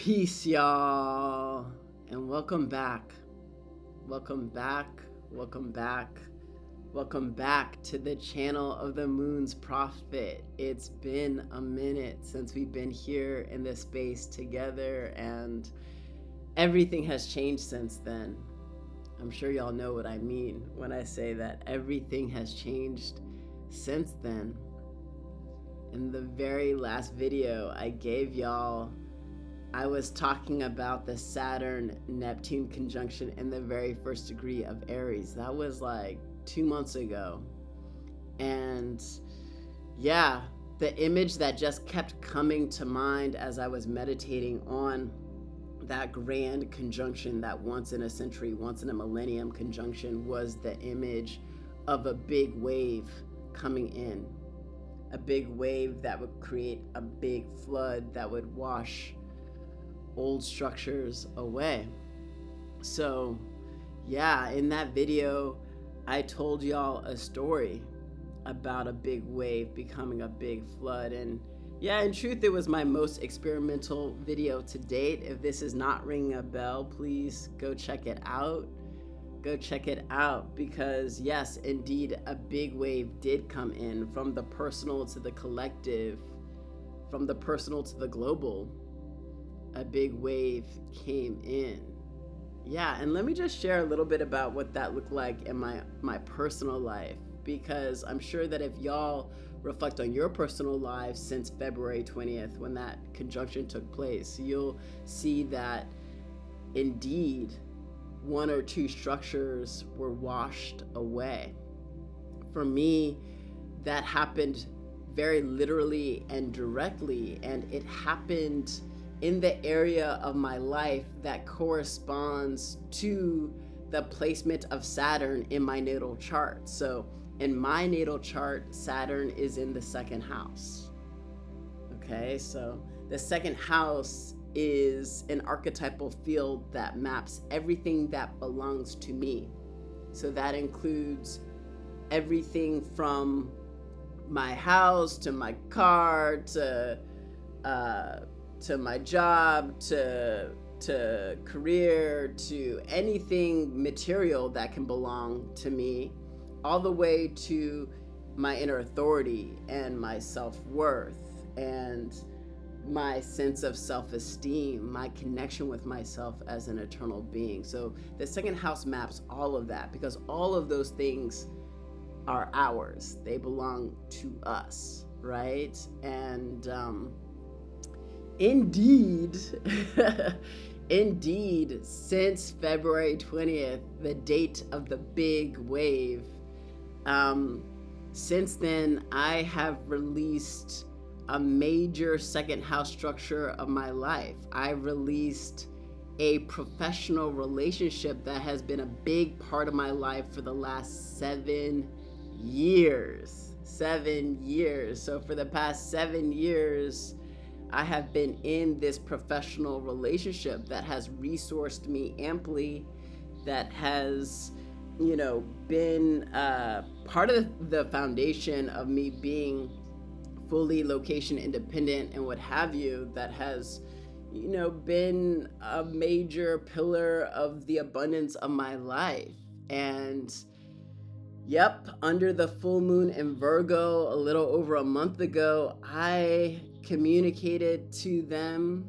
Peace, y'all, and welcome back. Welcome back. Welcome back. Welcome back to the channel of the Moon's Prophet. It's been a minute since we've been here in this space together, and everything has changed since then. I'm sure y'all know what I mean when I say that everything has changed since then. In the very last video I gave y'all, I was talking about the Saturn-Neptune conjunction in the very first degree of Aries. That was like 2 months ago. And yeah, the image that just kept coming to mind as I was meditating on that grand conjunction, that once in a century, once in a millennium conjunction, was the image of a big wave coming in. A big wave that would create a big flood that would wash old structures away. So yeah, in that video I told y'all a story about a big wave becoming a big flood, and yeah, in truth it was my most experimental video to date. If this is not ringing a bell, please go check it out. Go check it out, because yes, indeed, a big wave did come in, from the personal to the collective, from the personal to the global. A big wave came in. Yeah, and let me just share a little bit about what that looked like in my personal life, because I'm sure that if y'all reflect on your personal lives since February 20th, when that conjunction took place, you'll see that indeed one or two structures were washed away. For me, that happened very literally and directly, and it happened in the area of my life that corresponds to the placement of Saturn in my natal chart. So in my natal chart, Saturn is in the second house. Okay, so the second house is an archetypal field that maps everything that belongs to me. So that includes everything from my house to my car to my job, to career, to anything material that can belong to me, all the way to my inner authority and my self-worth and my sense of self-esteem, my connection with myself as an eternal being. So the second house maps all of that, because all of those things are ours. They belong to us, right? And indeed, indeed, since February 20th, the date of the big wave, since then, I have released a major second house structure of my life. I released a professional relationship that has been a big part of my life for the last 7 years. 7 years. So for the past 7 years, I have been in this professional relationship that has resourced me amply, that has, been part of the foundation of me being fully location independent and what have you, that has, been a major pillar of the abundance of my life. And yep, under the full moon in Virgo a little over a month ago, I communicated to them,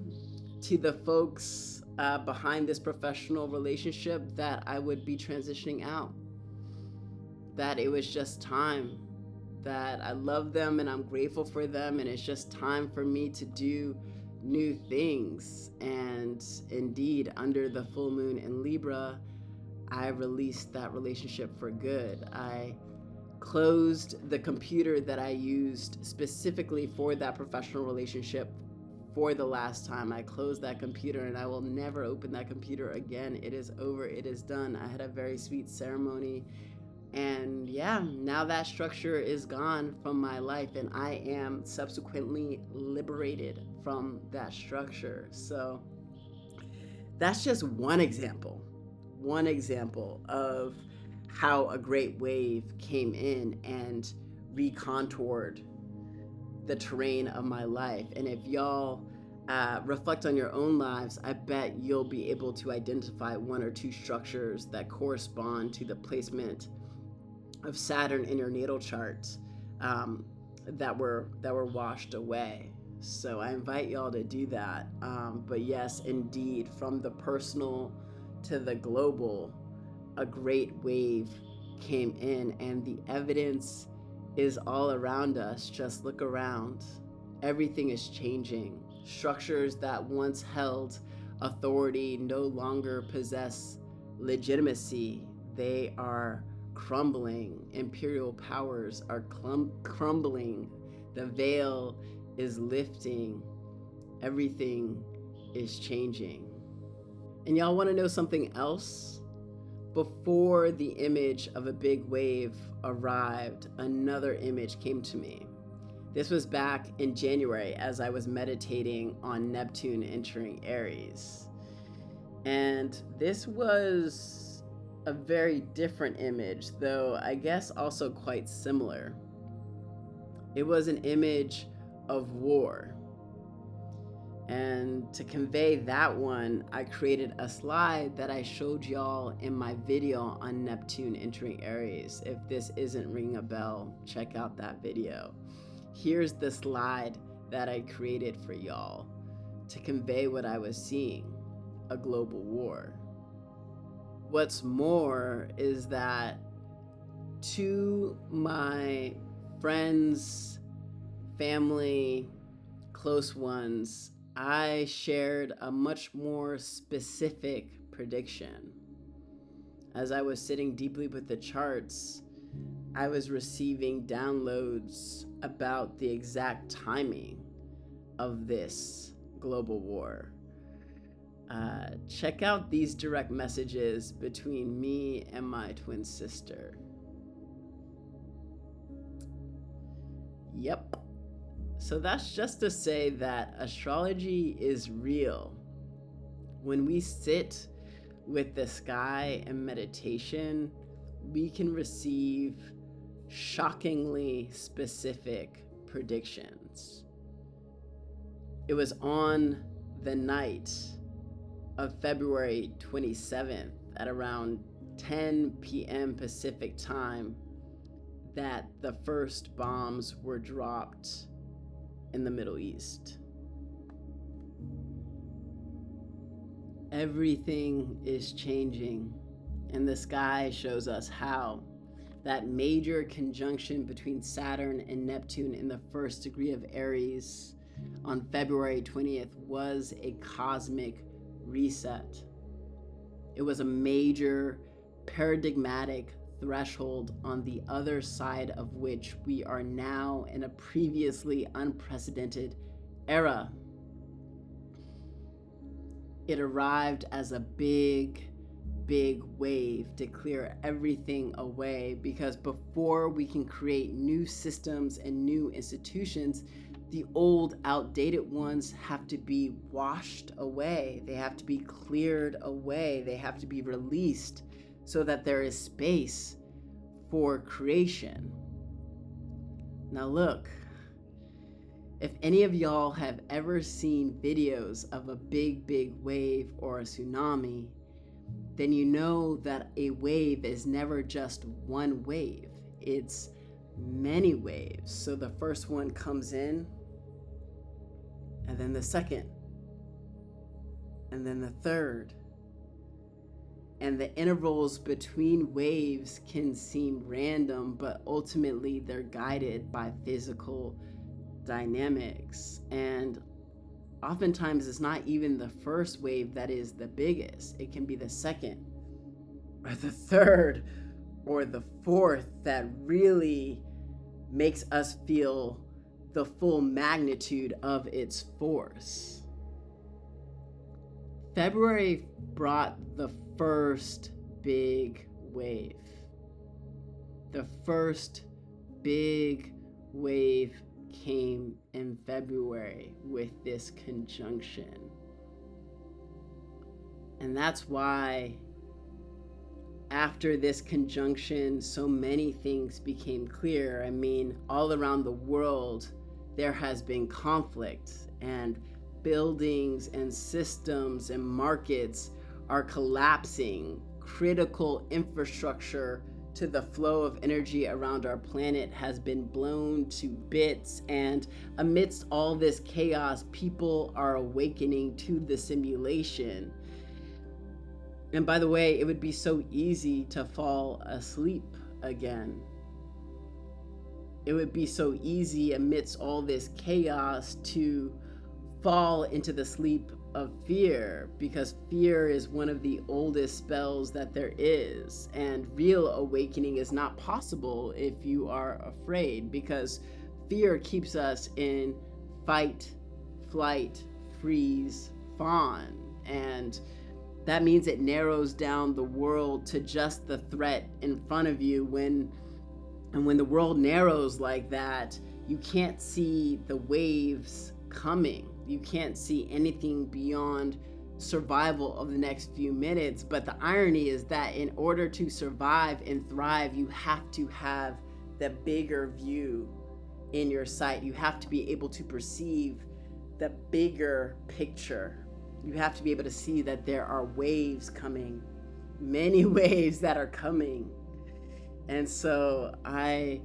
to the folks behind this professional relationship, that I would be transitioning out, that it was just time, that I love them and I'm grateful for them, and it's just time for me to do new things. And indeed, under the full moon in Libra, I released that relationship for good. I closed the computer that I used specifically for that professional relationship for the last time. I closed that computer, and I will never open that computer again. It is over. It is done. I had a very sweet ceremony. And yeah, now that structure is gone from my life, and I am subsequently liberated from that structure. So that's just one example of how a great wave came in and recontoured the terrain of my life. And if y'all reflect on your own lives, I bet you'll be able to identify one or two structures that correspond to the placement of Saturn in your natal chart that were washed away. So I invite y'all to do that. But yes, indeed, from the personal to the global, a great wave came in, and the evidence is all around us. Just look around. Everything is changing. Structures that once held authority no longer possess legitimacy. They are crumbling. Imperial powers are crumbling. The veil is lifting. Everything is changing. And y'all want to know something else? Before the image of a big wave arrived, another image came to me. This was back in January as I was meditating on Neptune entering Aries. And this was a very different image, though I guess also quite similar. It was an image of war. And to convey that one, I created a slide that I showed y'all in my video on Neptune entering Aries. If this isn't ringing a bell, check out that video. Here's the slide that I created for y'all to convey what I was seeing, a global war. What's more is that to my friends, family, close ones, I shared a much more specific prediction. As I was sitting deeply with the charts, I was receiving downloads about the exact timing of this global war. Check out these direct messages between me and my twin sister. Yep. So that's just to say that astrology is real. When we sit with the sky and meditation, we can receive shockingly specific predictions. It was on the night of February 27th at around 10 p.m. Pacific time that the first bombs were dropped in the Middle East. Everything is changing, and the sky shows us how. That major conjunction between Saturn and Neptune in the first degree of Aries on February 20th was a cosmic reset. It was a major paradigmatic threshold on the other side of which we are now in a previously unprecedented era. It arrived as a big wave to clear everything away, because before we can create new systems and new institutions, the old outdated ones have to be washed away. They have to be cleared away. They have to be released so that there is space for creation. Now look, if any of y'all have ever seen videos of a big wave or a tsunami, then you know that a wave is never just one wave. It's many waves. So the first one comes in, and then the second, and then the third. And the intervals between waves can seem random, but ultimately they're guided by physical dynamics. And oftentimes it's not even the first wave that is the biggest. It can be the second, or the third, or the fourth that really makes us feel the full magnitude of its force. February brought the first big wave. The first big wave came in February with this conjunction. And that's why after this conjunction, so many things became clear. I mean, all around the world, there has been conflict, and buildings and systems and markets are collapsing. Critical infrastructure to the flow of energy around our planet has been blown to bits, and amidst all this chaos, people are awakening to the simulation. And by the way, it would be so easy to fall asleep again. It would be so easy amidst all this chaos to fall into the sleep of fear, because fear is one of the oldest spells that there is, and real awakening is not possible if you are afraid, because fear keeps us in fight, flight, freeze, fawn, and that means it narrows down the world to just the threat in front of you. When the world narrows like that, you can't see the waves coming. You can't see anything beyond survival of the next few minutes. But the irony is that in order to survive and thrive, you have to have the bigger view in your sight. You have to be able to perceive the bigger picture. You have to be able to see that there are waves coming, many waves that are coming. And so I'm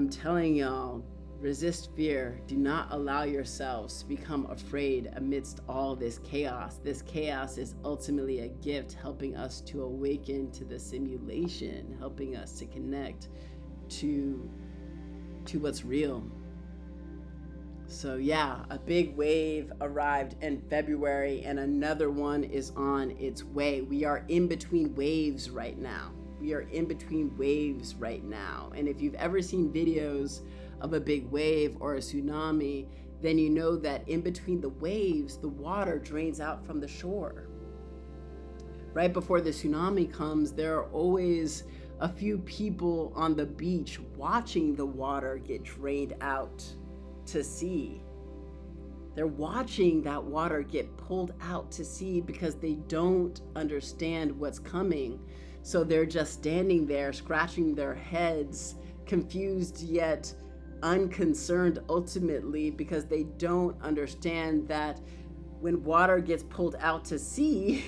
telling y'all, resist fear. Do not allow yourselves to become afraid amidst all this chaos. This chaos is ultimately a gift, helping us to awaken to the simulation, helping us to connect to what's real. So yeah, a big wave arrived in February and another one is on its way. We are in between waves right now. We are in between waves right now. And if you've ever seen videos of a big wave or a tsunami, then you know that in between the waves, the water drains out from the shore. Right before the tsunami comes, there are always a few people on the beach watching the water get drained out to sea. They're watching that water get pulled out to sea because they don't understand what's coming. So they're just standing there, scratching their heads, confused yet unconcerned ultimately, because they don't understand that when water gets pulled out to sea,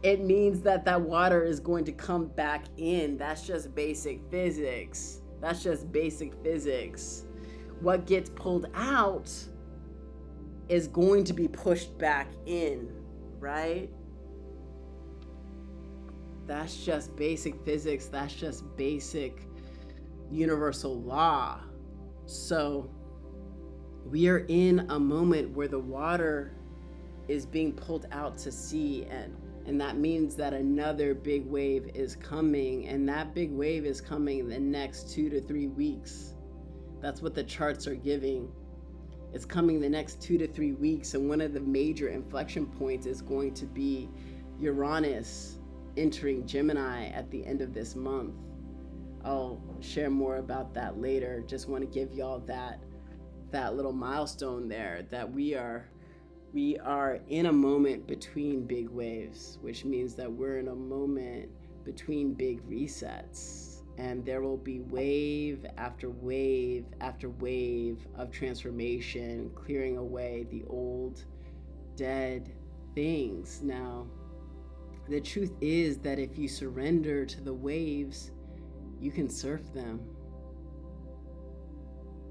it means that that water is going to come back in. That's just basic physics. That's just basic physics. What gets pulled out is going to be pushed back in, right? That's just basic physics. That's just basic universal law. So we are in a moment where the water is being pulled out to sea, and that means that another big wave is coming, and that big wave is coming in the next 2 to 3 weeks. That's what the charts are giving. It's coming the next 2 to 3 weeks, and one of the major inflection points is going to be Uranus entering Gemini at the end of this month. I'll share more about that later. Just want to give y'all that little milestone there, that we are in a moment between big waves, which means that we're in a moment between big resets, and there will be wave after wave after wave of transformation, clearing away the old dead things. Now, the truth is that if you surrender to the waves, you can surf them.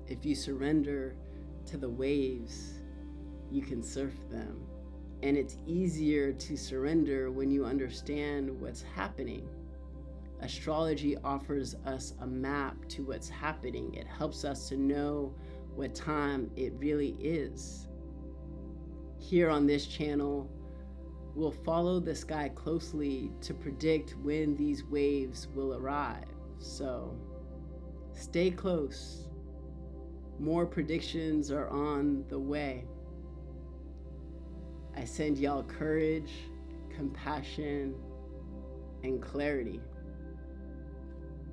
If you surrender to the waves, you can surf them. And it's easier to surrender when you understand what's happening. Astrology offers us a map to what's happening. It helps us to know what time it really is. Here on this channel, we'll follow the sky closely to predict when these waves will arrive. So stay close. More predictions are on the way. I send y'all courage, compassion, and clarity.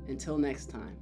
Until next time.